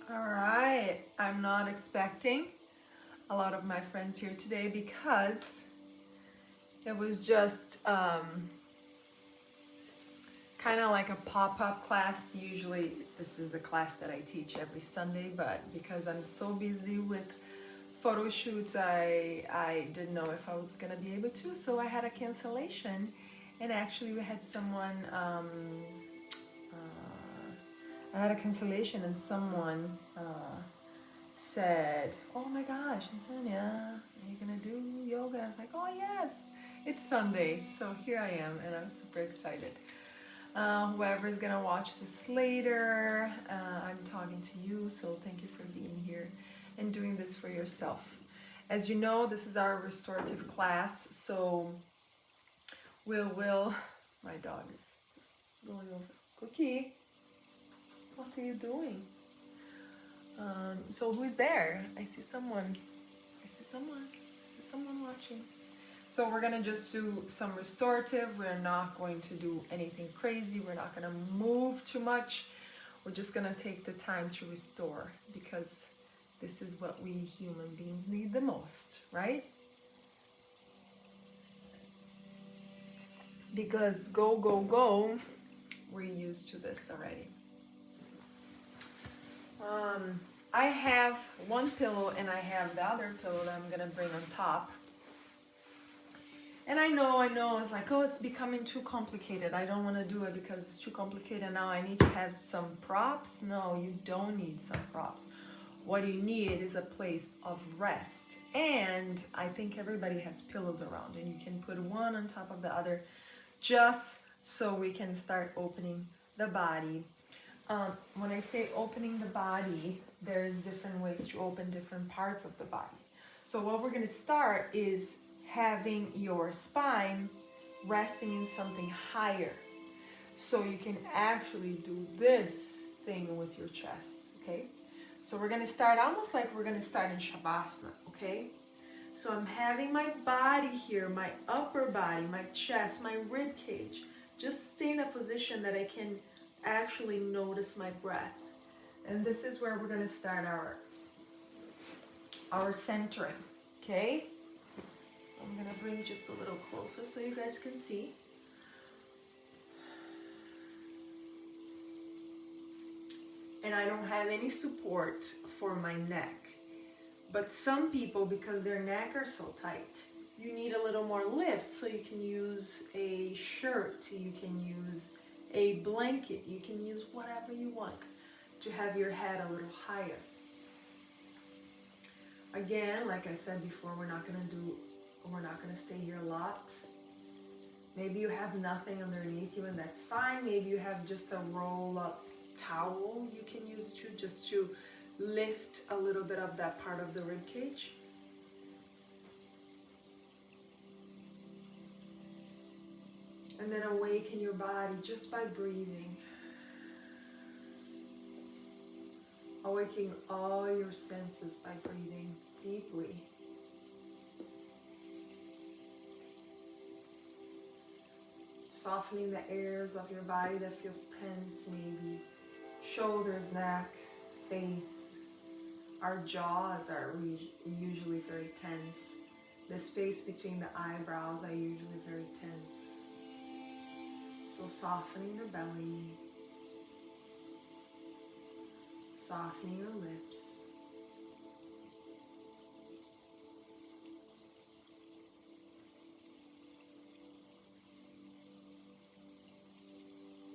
All right, I'm not expecting a lot of my friends here today because it was just kind of like a pop-up class. Usually this is the class that I teach every Sunday, but because I'm so busy with photo shoots, I didn't know if I was gonna be able to, so I had a cancellation. And actually we had someone I had a cancellation and someone said, "Oh my gosh, Antonia, are you gonna do yoga?" I was like, "Oh yes, it's Sunday, so here I am," and I'm super excited. Whoever is gonna watch this later, I'm talking to you, so thank you for being here and doing this for yourself. As you know, this is our restorative class, so my dog is just going over. Cookie, what are you doing? So who's there? I see someone watching. So we're gonna just do some restorative. We're not going to do anything crazy. We're not gonna move too much. We're just gonna take the time to restore because this is what we human beings need the most, right? Because go, we're used to this already. I have one pillow and I have the other pillow that I'm gonna bring on top. And I know, it's like, oh, it's becoming too complicated. I don't want to do it because it's too complicated now. I need to have some props. No, you don't need some props. What you need is a place of rest. And I think everybody has pillows around and you can put one on top of the other just so we can start opening the body. When I say opening the body, there's different ways to open different parts of the body. So what we're going to start is having your spine resting in something higher. So you can actually do this thing with your chest, okay? So we're going to start almost like we're going to start in Shavasana, okay? So I'm having my body here, my upper body, my chest, my rib cage. Just stay in a position that I can actually notice my breath. And this is where we're going to start our centering, okay? I'm going to bring just a little closer so you guys can see. And I don't have any support for my neck. But some people, because their neck are so tight, you need a little more lift, so you can use a shirt, you can use a blanket, you can use whatever you want to have your head a little higher. Again, like I said before, we're not going to stay here a lot. Maybe you have nothing underneath you and that's fine. Maybe you have just a roll up towel you can use just to lift a little bit of that part of the rib cage. And then awaken your body just by breathing. Awakening all your senses by breathing deeply. Softening the areas of your body that feels tense, maybe shoulders, neck, face. Our jaws are usually very tense. The space between the eyebrows are usually very tense. So softening the belly, softening your lips.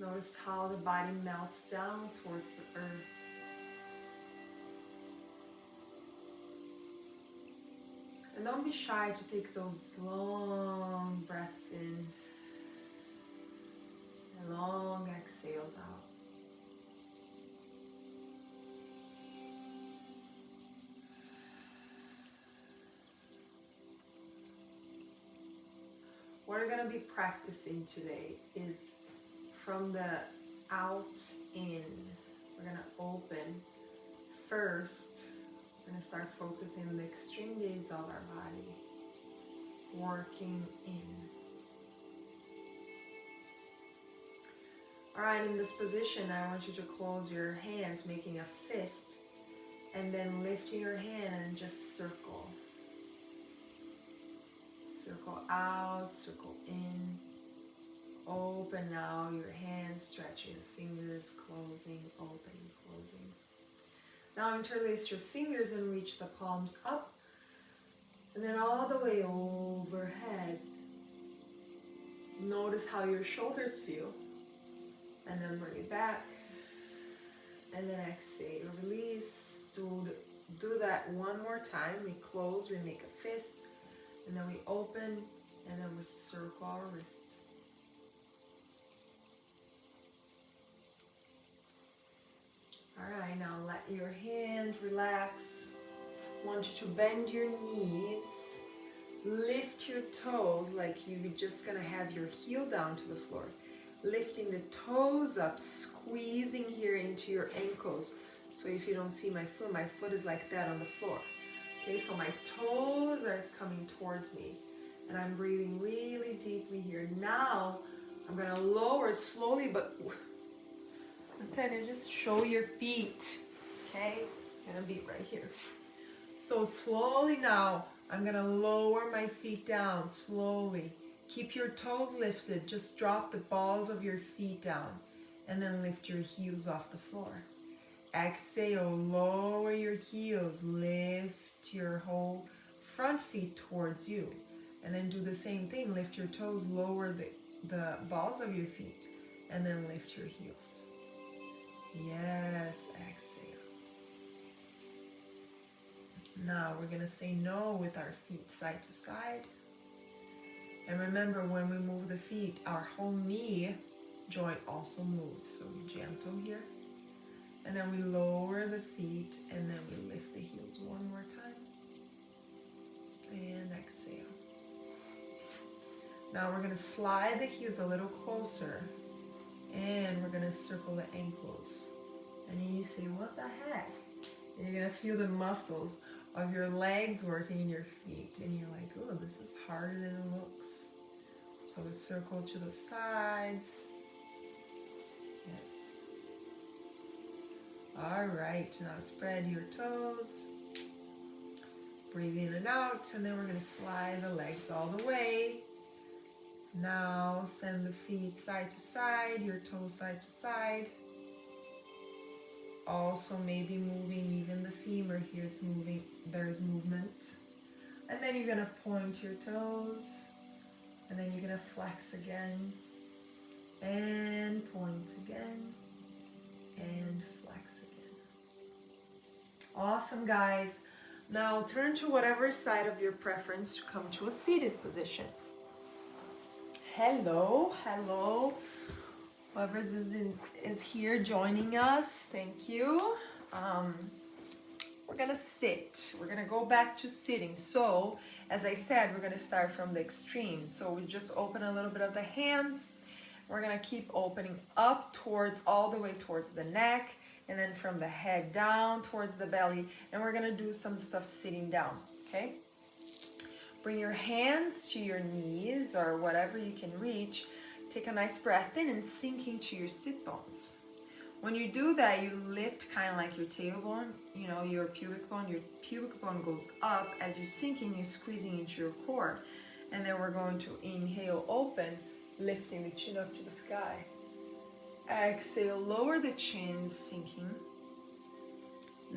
Notice how the body melts down towards the earth. And don't be shy to take those long breaths in and long exhales out. What we're going to be practicing today is from the out in. We're going to open. First, we're going to start focusing on the extreme gaze of our body, working in. All right, in this position, I want you to close your hands, making a fist, And then lifting your hand and just circle. Circle out, circle in. Open now, your hands stretching, fingers closing, opening, closing. Now interlace your fingers and reach the palms up. And then all the way overhead. Notice how your shoulders feel. And then bring it back. And then exhale, release. Do that one more time. We close, we make a fist. And then we open, and then we circle our wrist. Alright, now let your hand relax. I want you to bend your knees. Lift your toes like you're just gonna have your heel down to the floor. Lifting the toes up, squeezing here into your ankles. So if you don't see my foot is like that on the floor. Okay, so my toes are coming towards me. And I'm breathing really deeply here. Now, I'm gonna lower slowly, but I'm telling you, just show your feet. Okay, I'm gonna be right here. So slowly now, I'm gonna lower my feet down, slowly. Keep your toes lifted, just drop the balls of your feet down. And then lift your heels off the floor. Exhale, lower your heels, lift your whole front feet towards you. And then do the same thing, lift your toes, lower the balls of your feet, and then lift your heels. Yes, exhale. Now we're gonna say no with our feet side to side. And remember, when we move the feet, our whole knee joint also moves. So be gentle here. And then we lower the feet, and then we lift the heels one more time. And exhale. Now we're gonna slide the heels a little closer, and we're gonna circle the ankles. And then you say, what the heck? And you're gonna feel the muscles of your legs working in your feet. And you're like, oh, this is harder than it looks. So we circle to the sides. Yes. All right, now spread your toes. Breathe in and out, and then we're gonna slide the legs all the way. Now send the feet side to side, your toes side to side. Also maybe moving even the femur here, it's moving, there's movement. And then you're gonna point your toes, and then you're gonna flex again, and point again, and flex again. Awesome, guys. Now turn to whatever side of your preference to come to a seated position. Hello, hello. Whoever is here joining us, thank you. We're gonna sit. We're gonna go back to sitting. So, as I said, we're gonna start from the extreme. So we just open a little bit of the hands. We're gonna keep opening up towards, all the way towards the neck, and then from the head down towards the belly. And we're gonna do some stuff sitting down, okay? Bring your hands to your knees or whatever you can reach. Take a nice breath in and sink into your sit bones. When you do that, you lift kind of like your tailbone, you know, your pubic bone. Your pubic bone goes up. As you're sinking, you're squeezing into your core. And then we're going to inhale, open, lifting the chin up to the sky. Exhale, lower the chin, sinking.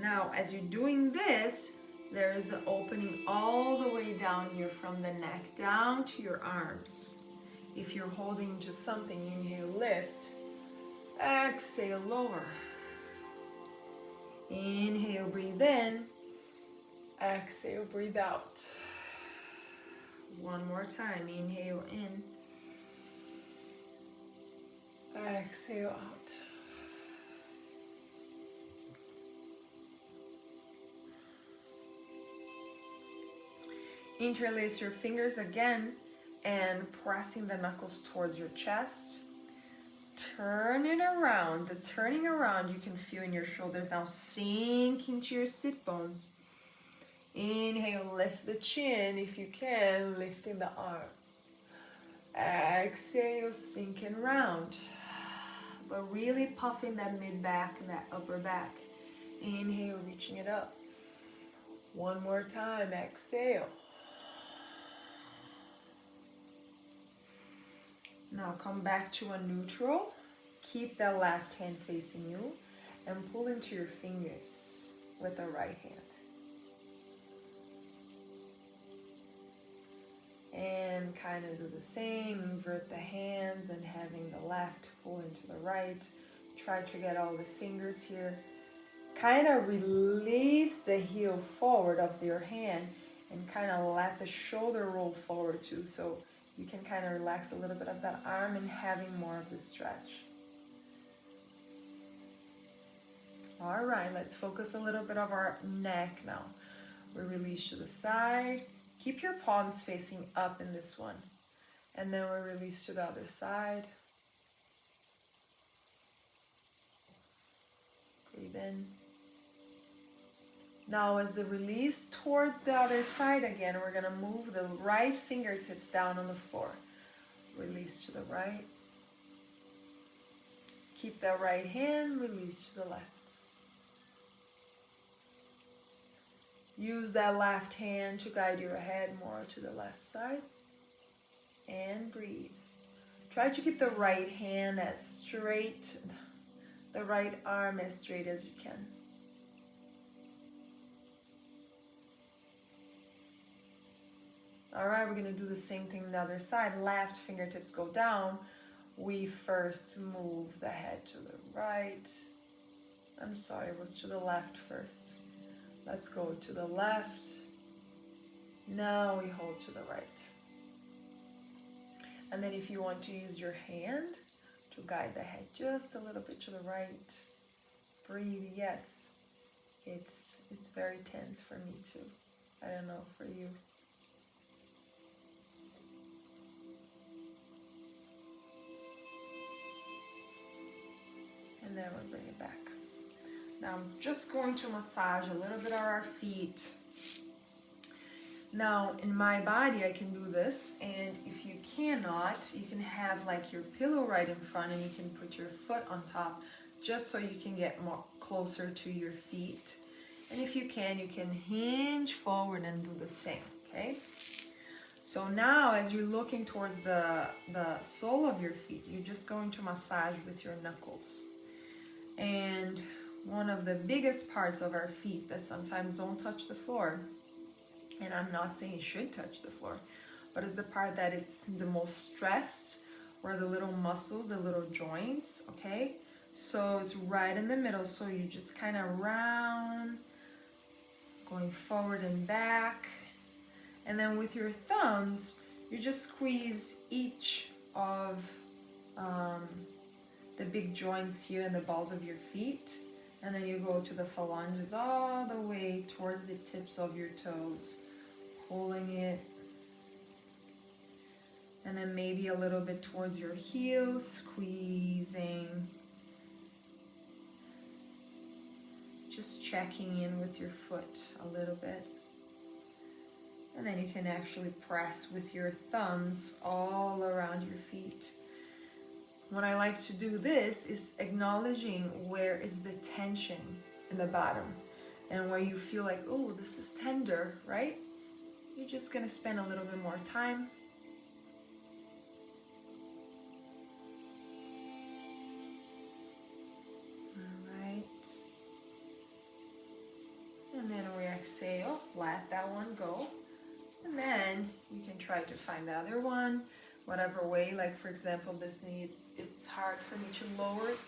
Now, as you're doing this, there is an opening all the way down here from the neck down to your arms. If you're holding to something, inhale, lift. Exhale, lower. Inhale, breathe in. Exhale, breathe out. One more time. Inhale in. Exhale out. Interlace your fingers again and pressing the knuckles towards your chest. Turn it around. The turning around you can feel in your shoulders now, sink into your sit bones. Inhale, lift the chin if you can, lifting the arms. Exhale, sinking round. But really puffing that mid back and that upper back. Inhale, reaching it up. One more time, exhale. Now come back to a neutral. Keep the left hand facing you and pull into your fingers with the right hand. And kind of do the same, invert the hands and having the left pull into the right. Try to get all the fingers here. Kind of release the heel forward of your hand and kind of let the shoulder roll forward too, so you can kind of relax a little bit of that arm and having more of the stretch. All right, let's focus a little bit of our neck now. We release to the side. Keep your palms facing up in this one. And then we release to the other side. Breathe in. Now as the release towards the other side again, we're gonna move the right fingertips down on the floor. Release to the right. Keep that right hand, release to the left. Use that left hand to guide your head more to the left side. And breathe. Try to keep the right hand as straight, the right arm as straight as you can. All right, we're gonna do the same thing on the other side. Left fingertips go down. We first move the head to the right. I'm sorry, it was to the left first. Let's go to the left. Now we hold to the right. And then if you want to use your hand to guide the head just a little bit to the right, breathe, yes. It's very tense for me too. I don't know for you. And then we'll bring it back. Now I'm just going to massage a little bit of our feet. Now in my body I can do this, and if you cannot, you can have like your pillow right in front and you can put your foot on top just so you can get more closer to your feet. And if you can hinge forward and do the same, okay? So now as you're looking towards the sole of your feet, you're just going to massage with your knuckles. And one of the biggest parts of our feet that sometimes don't touch the floor, and I'm not saying it should touch the floor, but it's the part that it's the most stressed, or the little muscles, the little joints, okay? So it's right in the middle, so you just kind of round, going forward and back. And then with your thumbs, you just squeeze each of the big joints here in the balls of your feet. And then you go to the phalanges all the way towards the tips of your toes, pulling it. And then maybe a little bit towards your heels, squeezing. Just checking in with your foot a little bit. And then you can actually press with your thumbs all around your feet. What I like to do this is acknowledging where is the tension in the bottom and where you feel like, oh, this is tender, right? You're just gonna spend a little bit more time. All right. And then we exhale, let that one go. And then you can try to find the other one, whatever way. Like for example, this knee, it's hard for me to lower it.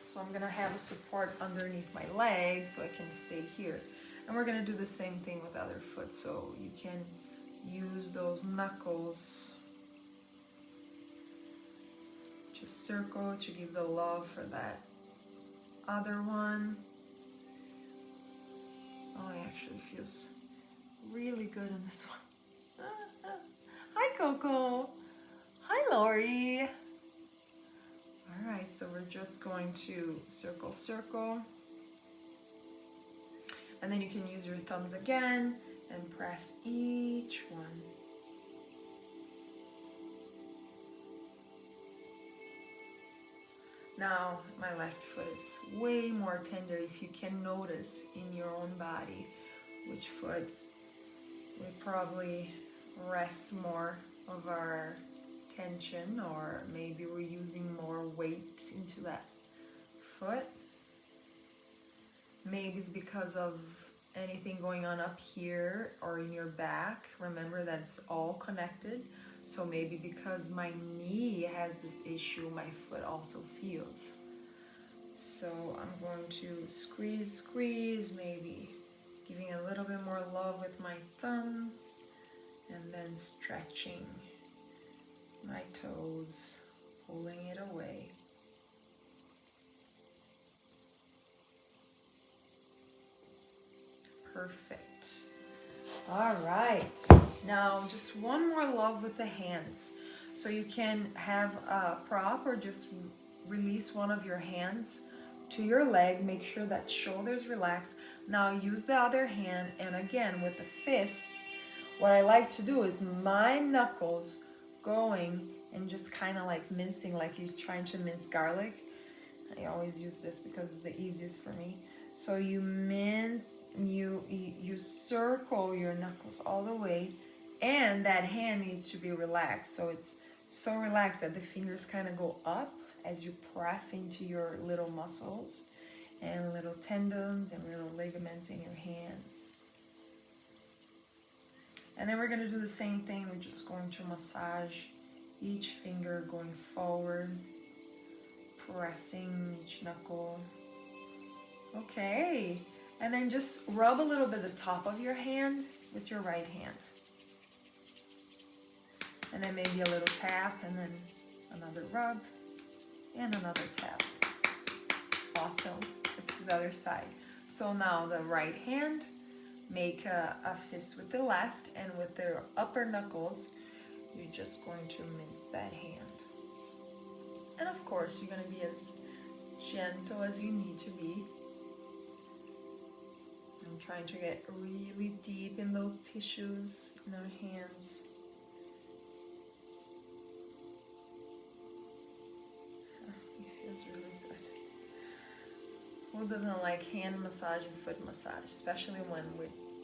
So I'm gonna have a support underneath my leg so I can stay here. And we're gonna do the same thing with the other foot. So you can use those knuckles. Just circle to give the love for that other one. Oh, it actually feels really good in this one. Hi, Coco. Hi, Lori. All right, so we're just going to circle, circle. And then you can use your thumbs again and press each one. Now my left foot is way more tender. If you can notice in your own body which foot would probably rest more of our tension, or maybe we're using more weight into that foot. Maybe it's because of anything going on up here or in your back. Remember that it's all connected. So maybe because my knee has this issue, my foot also feels. So I'm going to squeeze, maybe giving a little bit more love with my thumbs, and then stretching my toes, pulling it away. Perfect. All right. Now just one more love with the hands. So you can have a prop or just release one of your hands to your leg. Make sure that shoulder's relaxed. Now use the other hand, and again with the fist, what I like to do is my knuckles going and just kind of like mincing, like you're trying to mince garlic. I always use this because it's the easiest for me. So you mince, you circle your knuckles all the way, and that hand needs to be relaxed. So it's so relaxed that the fingers kind of go up as you press into your little muscles and little tendons and little ligaments in your hands. And then we're going to do the same thing. We're just going to massage each finger going forward, pressing each knuckle. Okay, and then just rub a little bit the top of your hand with your right hand. And then maybe a little tap, and then another rub, and another tap. Awesome. Let's do the other side. So now the right hand, make a fist with the left, and with the upper knuckles, you're just going to mince that hand. And of course, you're going to be as gentle as you need to be. I'm trying to get really deep in those tissues in our hands. It feels really good. Who doesn't like hand massage and foot massage, especially when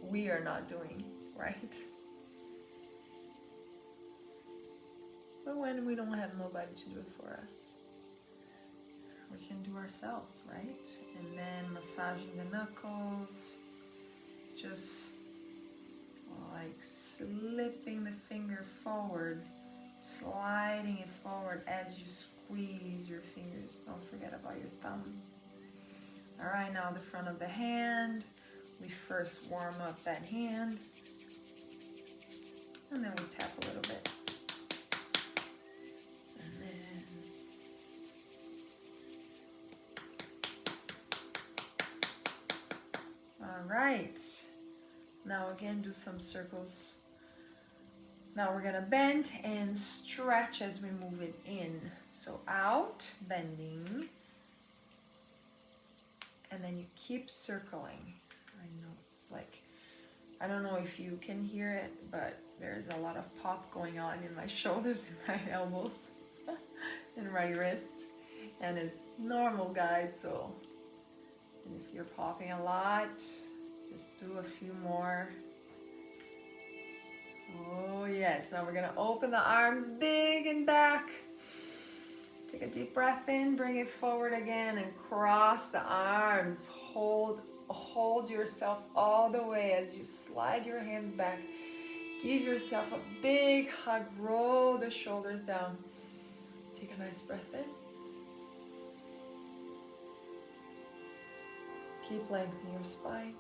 we are not doing right? But when we don't have nobody to do it for us, we can do ourselves, right? And then massaging the knuckles, just like slipping the finger forward, sliding it forward as you squeeze your fingers. Don't forget about your thumb. All right, now the front of the hand. We first warm up that hand, and then we tap a little bit. And then all right. Now again, do some circles. Now we're gonna bend and stretch as we move it in. So out, bending, and then you keep circling. I know it's like, I don't know if you can hear it, but there's a lot of pop going on in my shoulders and my elbows and my wrists. And it's normal, guys, so and if you're popping a lot, just do a few more. Oh yes, now we're gonna open the arms big and back. Take a deep breath in, bring it forward again, and cross the arms. Hold yourself all the way as you slide your hands back. Give yourself a big hug, roll the shoulders down. Take a nice breath in. Keep lengthening your spine.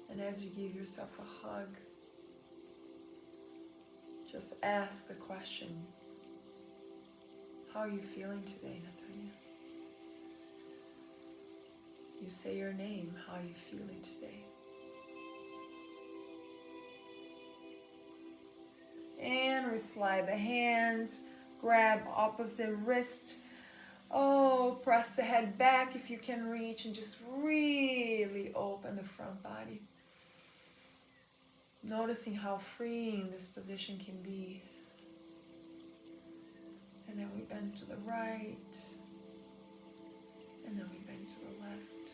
And as you give yourself a hug, just ask the question, how are you feeling today, Natalia? You say your name, how are you feeling today? And we slide the hands, grab opposite wrist. Oh, press the head back if you can reach, and just really open the front body. Noticing how freeing this position can be. And then we bend to the right. And then we bend to the left.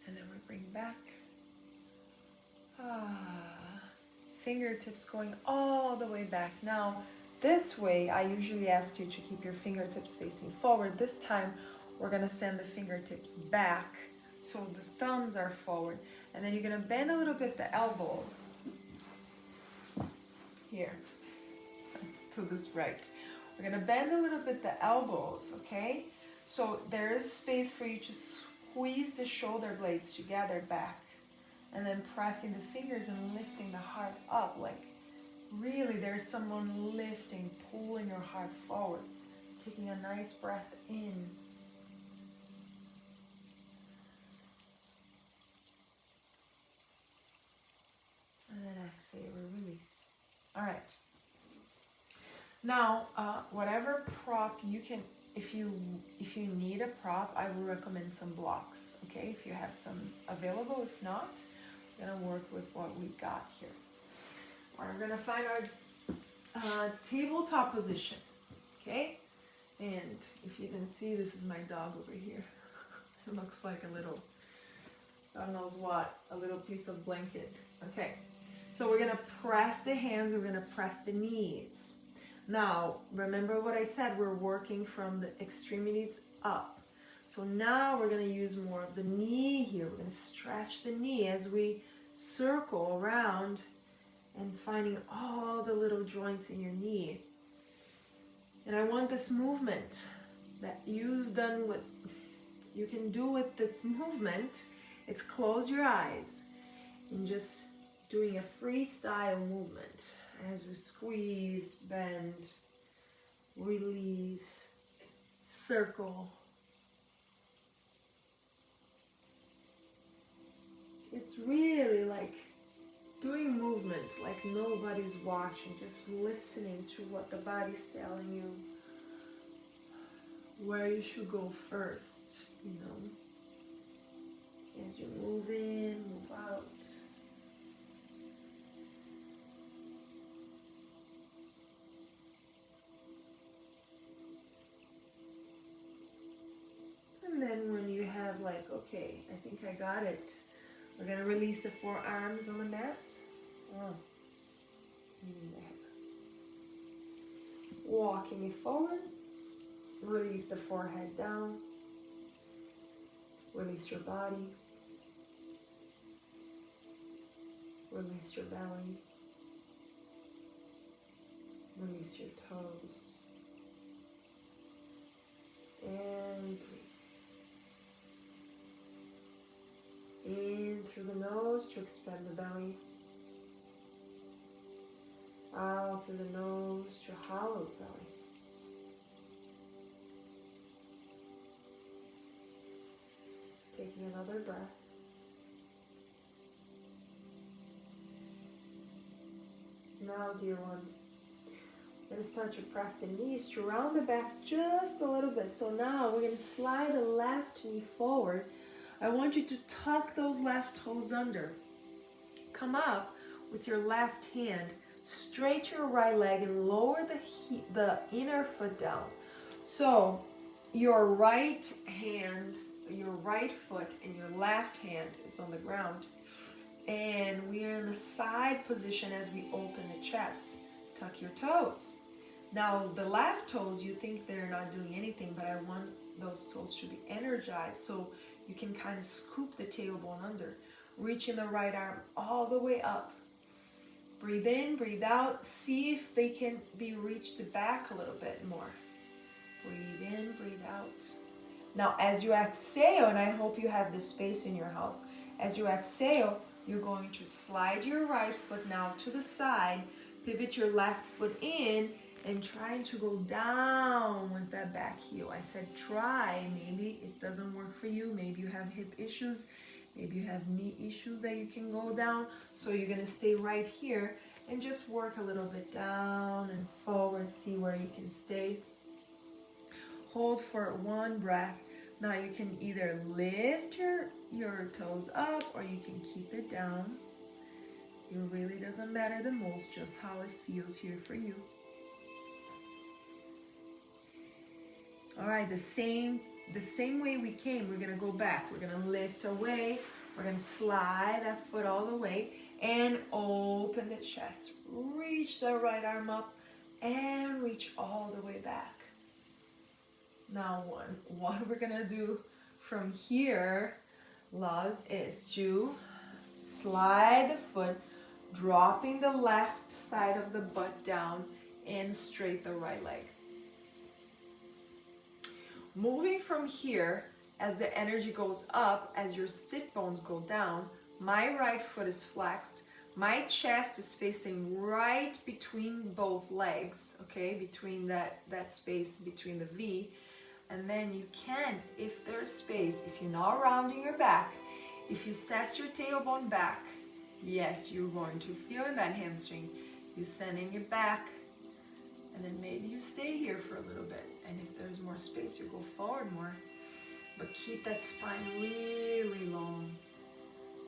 And then we bring back. Fingertips going all the way back. Now, this way, I usually ask you to keep your fingertips facing forward. This time, we're gonna send the fingertips back so the thumbs are forward. And then you're gonna bend a little bit the elbow. Here, to this right. We're gonna bend a little bit the elbows, okay? So there is space for you to squeeze the shoulder blades together back. And then pressing the fingers and lifting the heart up, like really there's someone lifting, pulling your heart forward. Taking a nice breath in. And then exhale, release. All right. Now, whatever prop you can, if you need a prop, I will recommend some blocks, okay? If you have some available, if not, we're gonna work with what we got here. We're gonna find our tabletop position, okay? And if you can see, this is my dog over here. It looks like a little, God knows what, a little piece of blanket. Okay, so we're gonna press the hands, we're gonna press the knees. Now, remember what I said, we're working from the extremities up. So now we're gonna use more of the knee here. We're gonna stretch the knee as we circle around and finding all the little joints in your knee. And I want this movement that you've done what you can do with this movement. It's close your eyes and just doing a freestyle movement as we squeeze, bend, release, circle. It's really like doing movements like nobody's watching, just listening to what the body's telling you, where you should go first, you know, as you move in, move out. And then when you have like, okay, I think I got it, we're gonna release the forearms on the mat. Walking it forward, release the forehead down, release your body, release your belly, release your toes, and breathe. In through the nose to expand the belly. Out through the nose to hollow the belly. Taking another breath. Now, dear ones, we're going to start to press the knees to round the back just a little bit. So now we're going to slide the left knee forward. I want you to tuck those left toes under. Come up with your left hand straight your right leg and lower the inner foot down. So your right hand, your right foot and your left hand is on the ground. And we are in the side position as we open the chest. Tuck your toes. Now the left toes, you think they're not doing anything, but I want those toes to be energized so you can kind of scoop the tailbone under. Reaching the right arm all the way up. Breathe in, breathe out. See if they can be reached back a little bit more. Breathe in, breathe out. Now as you exhale, and I hope you have this space in your house, as you exhale, you're going to slide your right foot now to the side, pivot your left foot in, and trying to go down with that back heel. I said try, maybe it doesn't work for you, maybe you have hip issues, maybe you have knee issues that you can go down, so you're gonna stay right here and just work a little bit down and forward, see where you can stay. Hold for one breath. Now you can either lift your toes up or you can keep it down. It really doesn't matter the most, just how it feels here for you. All right, the same way we came, we're gonna go back. We're gonna lift away. We're gonna slide that foot all the way and open the chest. Reach the right arm up and reach all the way back. Now what we're gonna do from here, loves, is to slide the foot, dropping the left side of the butt down and straight the right leg. Moving from here, as the energy goes up, as your sit bones go down, my right foot is flexed. My chest is facing right between both legs, okay? Between that space between the V. And then you can, if there's space, if you're not rounding your back, if you set your tailbone back, yes, you're going to feel in that hamstring. You're sending it back, and then maybe you stay here for a little bit. And if there's more space, you go forward more. But keep that spine really long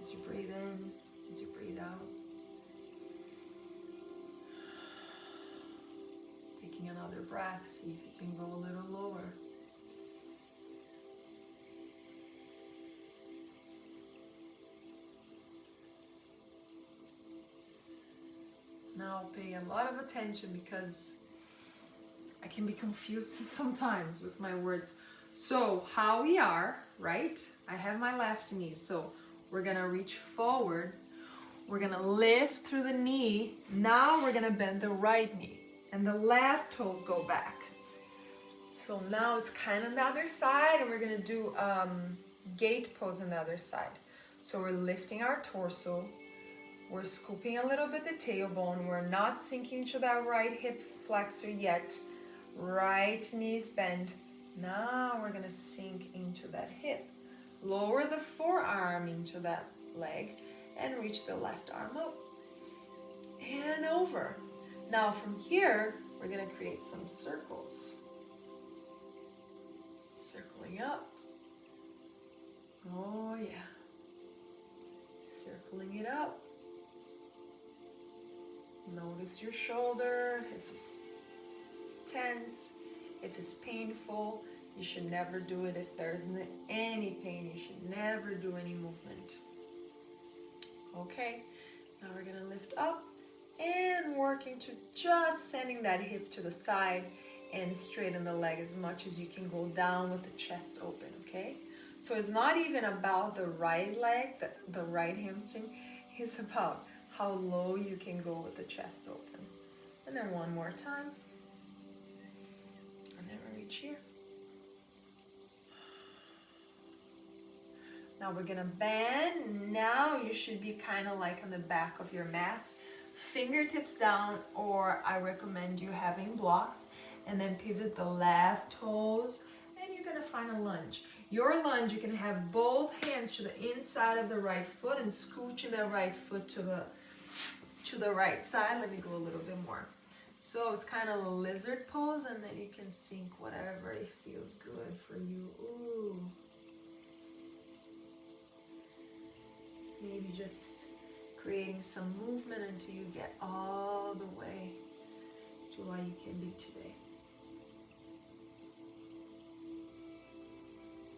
as you breathe in, as you breathe out. Taking another breath, see if you can go a little lower. Now pay a lot of attention because I can be confused sometimes with my words. So how we are, right? I have my left knee, so we're gonna reach forward. We're gonna lift through the knee. Now we're gonna bend the right knee and the left toes go back. So now it's kind of the other side, and we're gonna do gate pose on the other side. So we're lifting our torso. We're scooping a little bit the tailbone. We're not sinking to that right hip flexor yet. Right knees bend. Now we're gonna sink into that hip. Lower the forearm into that leg and reach the left arm up and over. Now from here, we're gonna create some circles. Circling up. Oh yeah. Circling it up. Notice your shoulder, if it's tense, if it's painful. You should never do it if there's any pain. You should never do any movement. Okay, now we're gonna lift up and working to just sending that hip to the side and straighten the leg as much as you can go down with the chest open, okay? So it's not even about the right leg, the right hamstring. It's about how low you can go with the chest open. And then one more time. And then we reach here. Now we're gonna bend. Now you should be kind of like on the back of your mats. Fingertips down, or I recommend you having blocks. And then pivot the left toes. And you're gonna find a lunge. Your lunge, you can have both hands to the inside of the right foot and scooching the right foot to the right side. Let me go a little bit more. So it's kind of a lizard pose, and then you can sink whatever it feels good for you. Ooh. Maybe just creating some movement until you get all the way to where you can be today.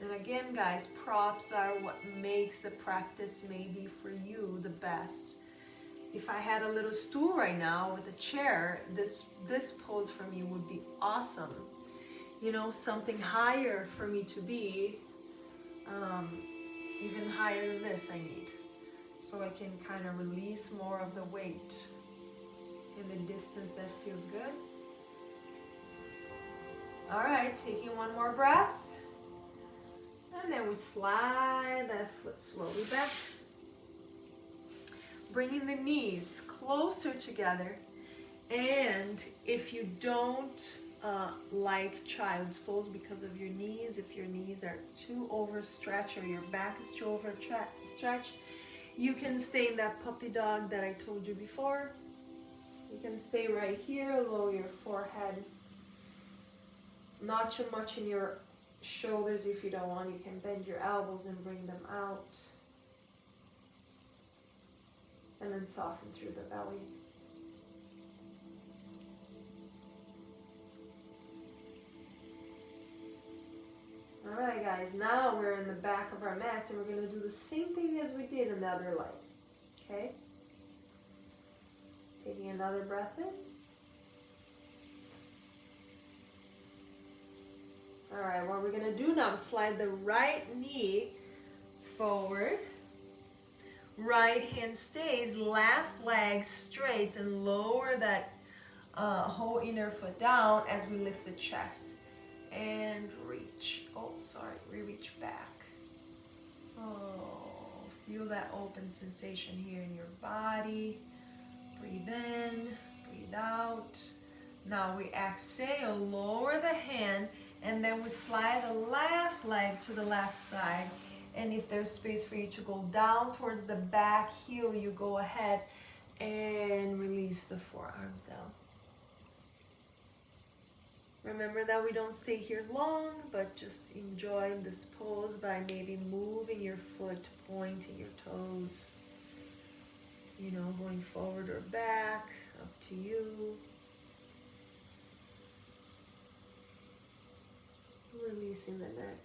And again, guys, props are what makes the practice maybe for you the best. If I had a little stool right now with a chair, this pose for me would be awesome. You know, something higher for me to be, even higher than this I need. So I can kind of release more of the weight in the distance that feels good. All right, taking one more breath. And then we slide that foot slowly back. Bringing the knees closer together. And if you don't like child's pose because of your knees, if your knees are too overstretched or your back is too overstretched, you can stay in that puppy dog that I told you before. You can stay right here, lower your forehead. Not too much in your shoulders if you don't want. You can bend your elbows and bring them out. and then soften through the belly. All right, guys, now we're in the back of our mats and we're going to do the same thing as we did in the other leg. Okay? Taking another breath in. All right, what we're going to do now is slide the right knee forward. Right hand stays, left leg straight, and lower that whole inner foot down as we lift the chest. And reach. Oh, sorry, we reach back. Oh, feel that open sensation here in your body. Breathe in, breathe out. Now we exhale, lower the hand, and then we slide the left leg to the left side. And if there's space for you to go down towards the back heel, you go ahead and release the forearms down. Remember that we don't stay here long, but just enjoy this pose by maybe moving your foot, pointing your toes. You know, going forward or back, up to you. Releasing the neck.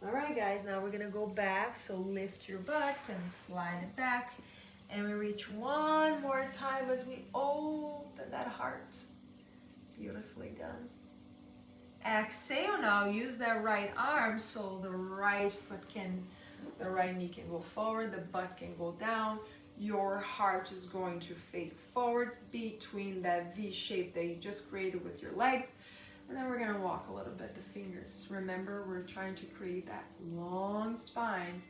All right, guys, now we're gonna go back. So lift your butt and slide it back. And we reach one more time as we open that heart. Beautifully done. Exhale now, use that right arm so the right knee can go forward, the butt can go down. Your heart is going to face forward between that V shape that you just created with your legs. And then we're gonna walk a little bit, the fingers. Remember, we're trying to create that long spine.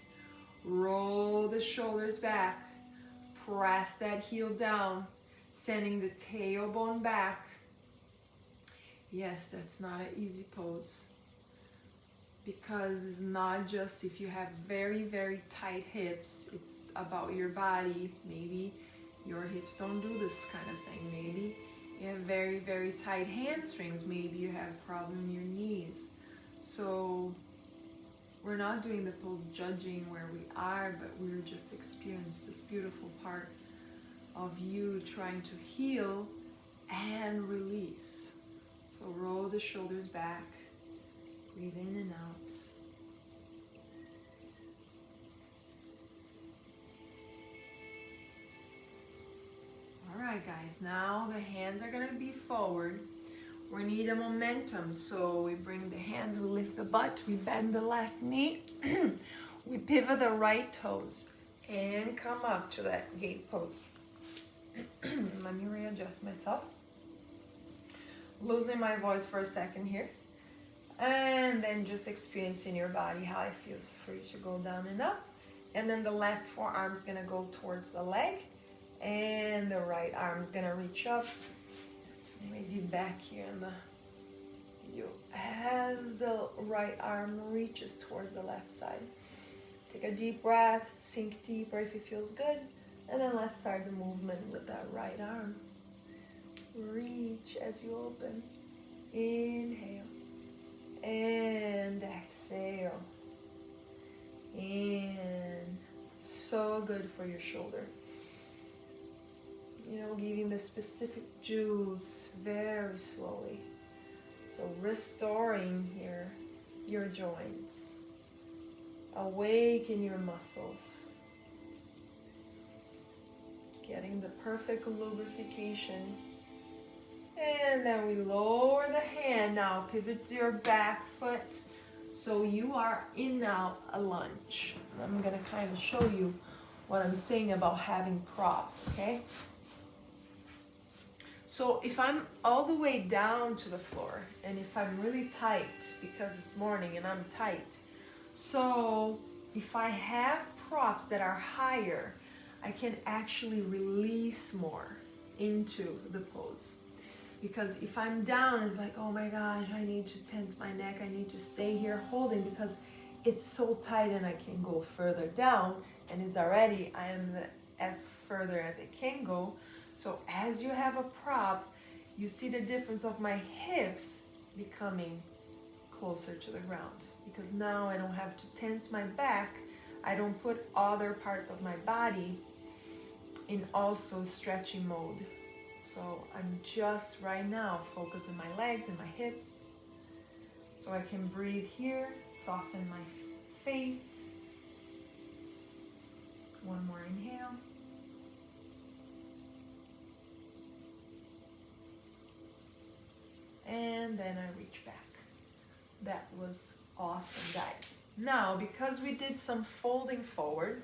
Roll the shoulders back. Press that heel down, sending the tailbone back. Yes, that's not an easy pose. Because it's not just if you have very, very tight hips, it's about your body. Maybe your hips don't do this kind of thing. Maybe you have very, very tight hamstrings. Maybe you have a problem in your knees. So we're not doing the pose judging where we are, but we're just experiencing this beautiful part of you trying to heal and release. So roll the shoulders back, breathe in and out. All right, guys, now the hands are gonna be forward. We need a momentum, so we bring the hands, we lift the butt, we bend the left knee, we pivot the right toes, and come up to that gate pose. Let me readjust myself. Losing my voice for a second here. And then just experiencing your body, how it feels for you to go down and up. And then the left forearm's gonna go towards the leg. And the right arm's gonna reach up. Maybe back here in the you. As the right arm reaches towards the left side. Take a deep breath, sink deeper if it feels good. And then let's start the movement with that right arm. Reach as you open. Inhale. And exhale. And so good for your shoulder. You know, giving the specific juice very slowly. So restoring your joints. Awaken your muscles. Getting the perfect lubrication. And then we lower the hand now, pivot your back foot. So you are in now a lunge. I'm gonna kind of show you what I'm saying about having props, okay? So if I'm all the way down to the floor, and if I'm really tight, because it's morning and I'm tight, so if I have props that are higher, I can actually release more into the pose. Because if I'm down, it's like, oh my gosh, I need to tense my neck. I need to stay here holding because it's so tight and I can go further down. And it's already, I am as further as I can go. So as you have a prop, you see the difference of my hips becoming closer to the ground. Because now I don't have to tense my back. I don't put other parts of my body in also stretching mode. So I'm just right now focusing my legs and my hips so I can breathe here, soften my face. One more inhale. And then I reach back. That was awesome, guys. Now, because we did some folding forward,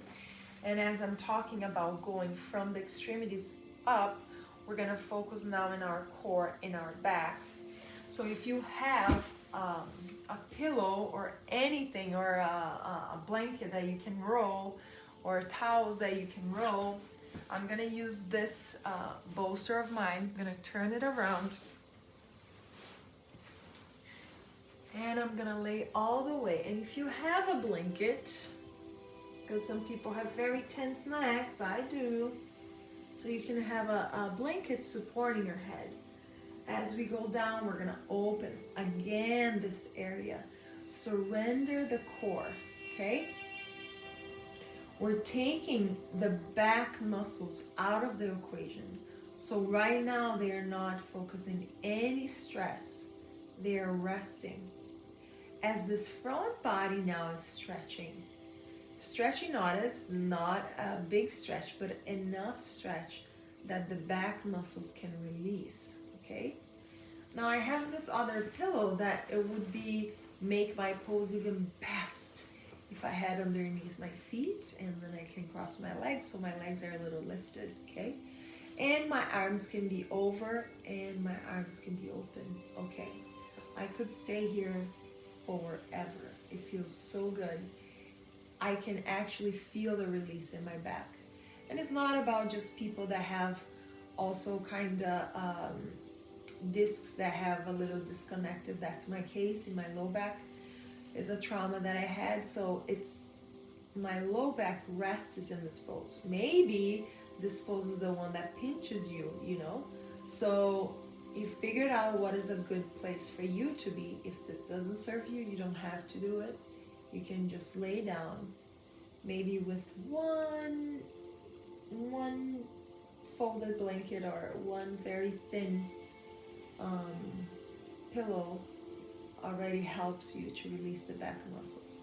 and as I'm talking about going from the extremities up, we're gonna focus now in our core, in our backs. So if you have a pillow or anything, or a blanket that you can roll, or towels that you can roll, I'm gonna use this bolster of mine. I'm gonna turn it around. And I'm gonna lay all the way. And if you have a blanket, because some people have very tense necks, I do. So you can have a blanket supporting your head. As we go down, we're gonna open again this area. Surrender the core, okay? We're taking the back muscles out of the equation. So right now they are not focusing any stress. They are resting. As this front body now is stretching. Stretching not a big stretch, but enough stretch that the back muscles can release, okay? Now I have this other pillow that it would make my pose even best if I had underneath my feet, and then I can cross my legs so my legs are a little lifted, okay? And my arms can be over and my arms can be open, okay? I could stay here forever. It feels so good. I can actually feel the release in my back. And it's not about just people that have also kind of discs that have a little disconnected. That's my case in my low back. It's a trauma that I had, so it's my low back rest is in this pose. Maybe this pose is the one that pinches you, you know? So you figured out what is a good place for you to be. If this doesn't serve you, you don't have to do it. You can just lay down, maybe with one folded blanket or one very thin pillow already helps you to release the back muscles.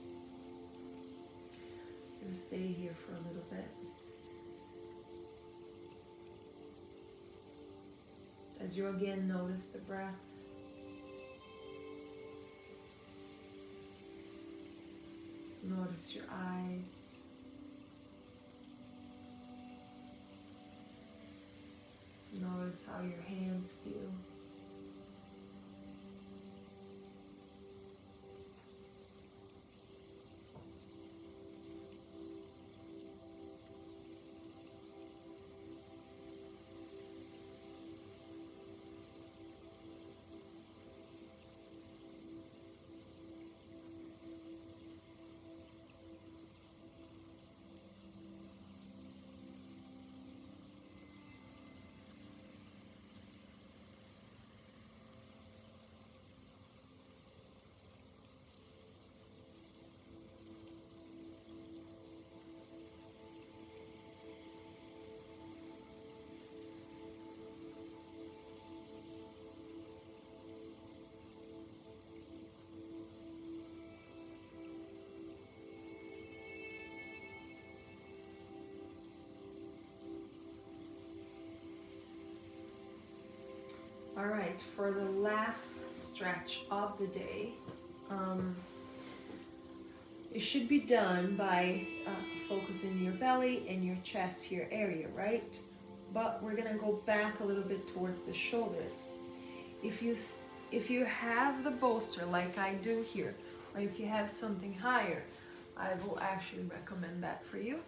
I'm gonna stay here for a little bit. As you again notice the breath. Notice your eyes. Notice how your hands feel. All right, for the last stretch of the day, it should be done by focusing your belly and your chest here area, right? But we're gonna go back a little bit towards the shoulders. If you have the bolster like I do here, or if you have something higher, I will actually recommend that for you.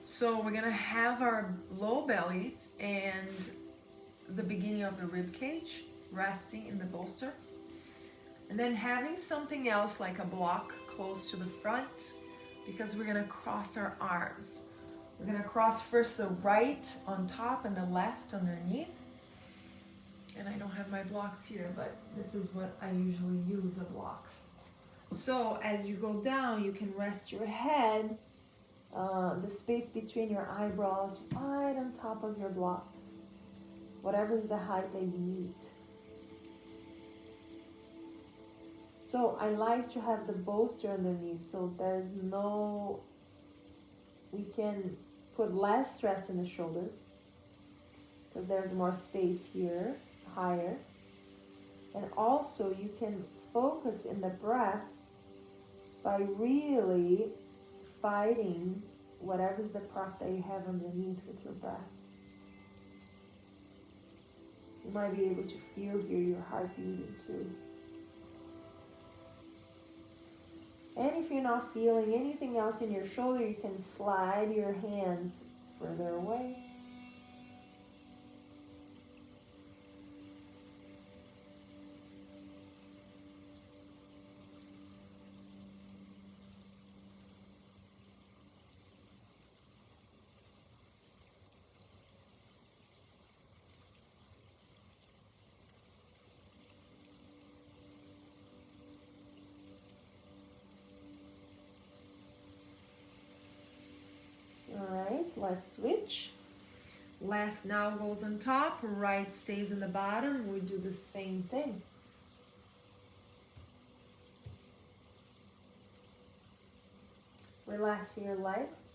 So we're gonna have our low bellies and the beginning of the rib cage resting in the bolster, and then having something else like a block close to the front, because we're gonna cross our arms. We're gonna cross first the right on top and the left underneath. And I don't have my blocks here, but this is what I usually use, a block. So as you go down, you can rest your head, the space between your eyebrows, right on top of your block, whatever is the height that you need. So I like to have the bolster underneath, so there's no, we can put less stress in the shoulders because there's more space here, higher. And also you can focus in the breath by really fighting whatever's the prop that you have underneath with your breath. You might be able to feel here your heart beating too. And if you're not feeling anything else in your shoulder, you can slide your hands further away. Alright, let's switch. Left now goes on top, right stays in the bottom. We do the same thing. Relax your legs.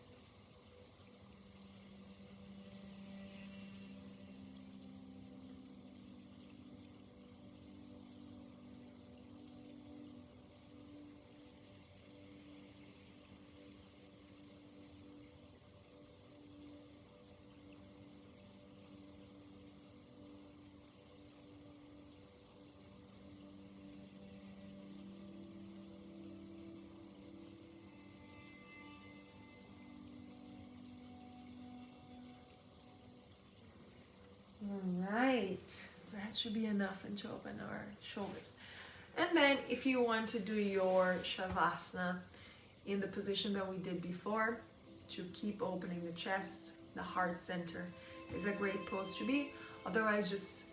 Alright, that should be enough and to open our shoulders. And then if you want to do your Shavasana in the position that we did before, to keep opening the chest, the heart center is a great pose to be. Otherwise, just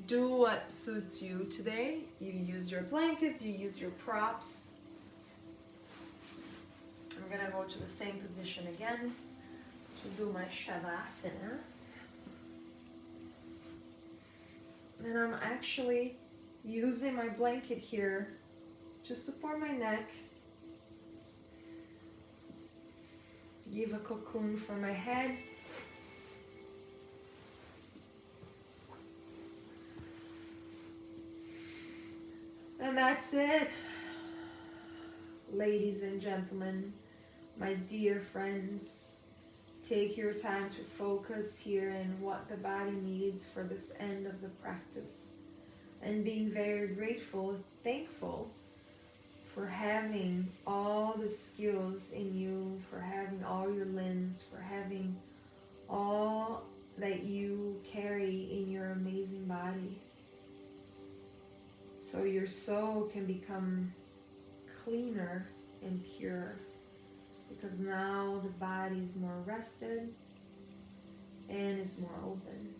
do what suits you today. You use your blankets, you use your props. I'm gonna go to the same position again to do my Shavasana. And I'm actually using my blanket here to support my neck. Give a cocoon for my head. And that's it. Ladies and gentlemen, my dear friends, take your time to focus here in what the body needs for this end of the practice. And being very grateful, thankful for having all the skills in you, for having all your limbs, for having all that you carry in your amazing body. So your soul can become cleaner and pure, because now the body is more rested and it's more open.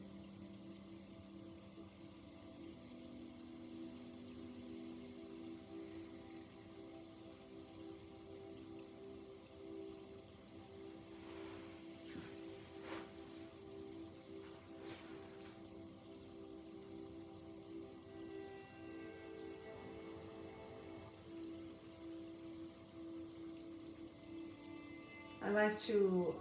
I like to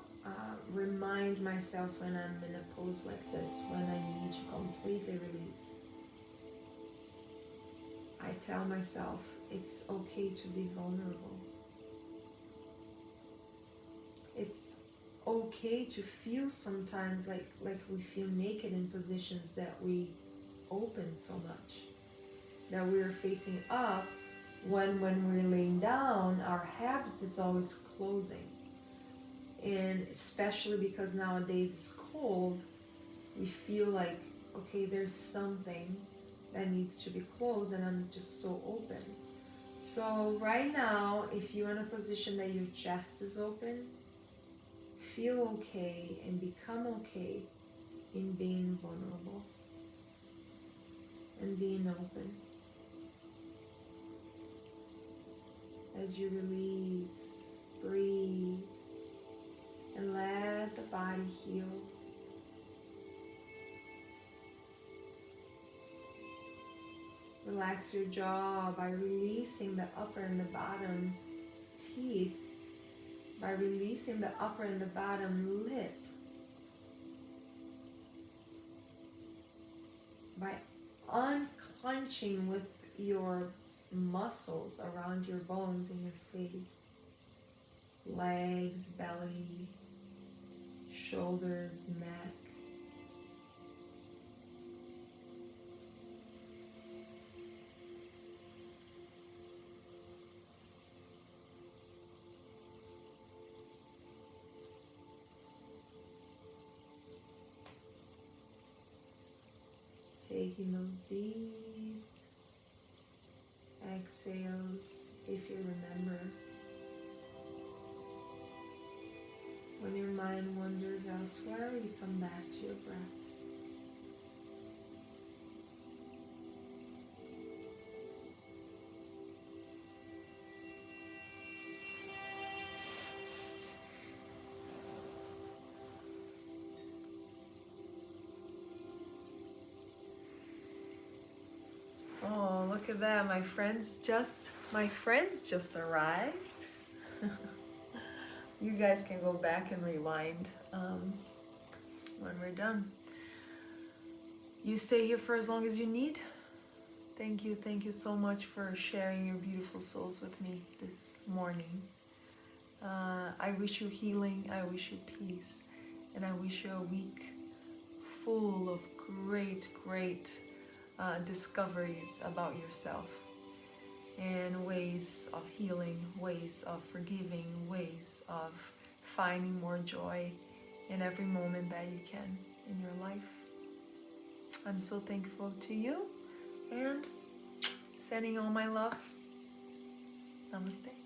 remind myself when I'm in a pose like this, when I need to completely release. I tell myself it's okay to be vulnerable. It's okay to feel sometimes like we feel naked in positions that we open so much, that we're facing up, when we're laying down, our habits is always closing. And especially because nowadays it's cold, we feel like, okay, there's something that needs to be closed and I'm just so open. So right now, if you're in a position that your chest is open, feel okay and become okay in being vulnerable and being open. as you release, breathe, and let the body heal. Relax your jaw by releasing the upper and the bottom teeth, by releasing the upper and the bottom lip, by unclenching with your muscles around your bones in your face, legs, belly, shoulders, neck. Taking those deep exhales, if you remember. When your mind wanders elsewhere, you come back to your breath. Oh, look at that. My friends just arrived. You guys can go back and rewind when we're done. You stay here for as long as you need. Thank you so much for sharing your beautiful souls with me this morning. I wish you healing, I wish you peace, and I wish you a week full of great discoveries about yourself and ways of healing, ways of forgiving, ways of finding more joy in every moment that you can in your life. I'm so thankful to you and sending all my love. Namaste.